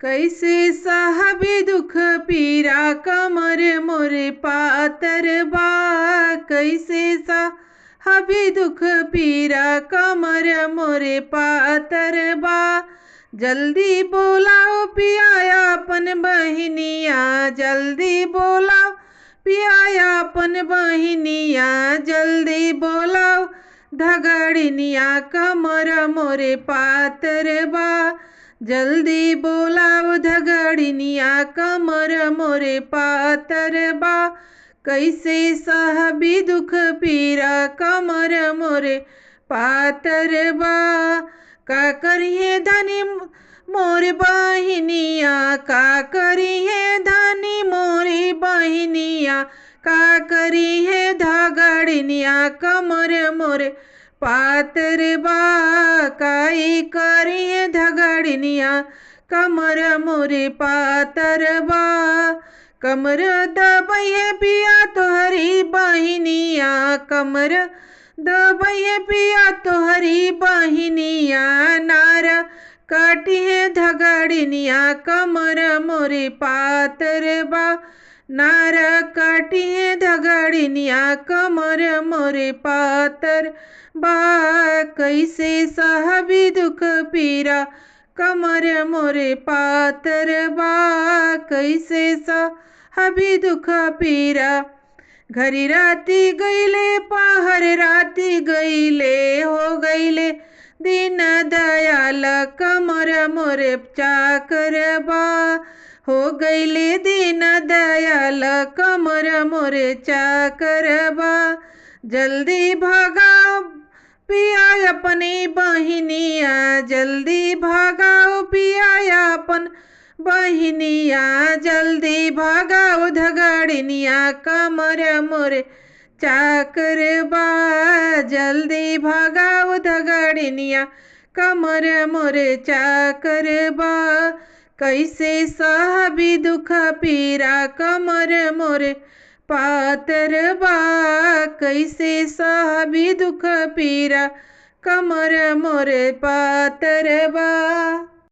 कैसे साहबी दुख पीरा कमर मोरे पातर बा। कैसे साहबी दुख पीरा कमर मोरे पातर बा। जल्दी बोलाओ पियाया अपन बहिनिया, जल्दी बोलाओ पियाया अपन बहिनिया, जल्दी बोलाओ धगड़निया कमर मोरे पातर बा। जल्दी बोलाओ धगड़निया कमर मोरे पातर बा। कैसे साहबी दुख पीरा कमर मोरे पातर बा। का करिए धनी मोर बहिनिया, का करिए धनी मोरी बहिनिया, का करिए धगड़निया कमर मोरे पातर बा। काई करिए धगड़निया कमर मोरे पातर बा। कमर दबइए पिया तोहरी बहिनिया, कमर दबइए पिया तोहरी बहिनिया, नार काटिए धगड़निया कमर मोरे पातर बा। नार काटिए धगड़निया कमर मोरे पातर बा। कैसे साहबी दुख पीरा कमर मोरे पातर बा। कैसे साहबी दुख पीरा। घरी राती गईले पहर राती गईले, हो गईले दीन दयाल कमर मोरे चाकर बा। हो गईले दीन दयाल कमर मोरे चाकर बा। जल्दी भगाओ पिया अपनी बहिनिया, जल्दी भगाओ पिया अपन बहिनिया, जल्दी भगाओ धगड़निया कमर मोरे चाकर बा। जल्दी भगाओ धगड़निया कमर मोरे चाकर बा। कैसे साहबी दुख पीरा कमर मोरे पातर बा। कैसे साहबी दुख पीरा कमर मोरे पातर बा।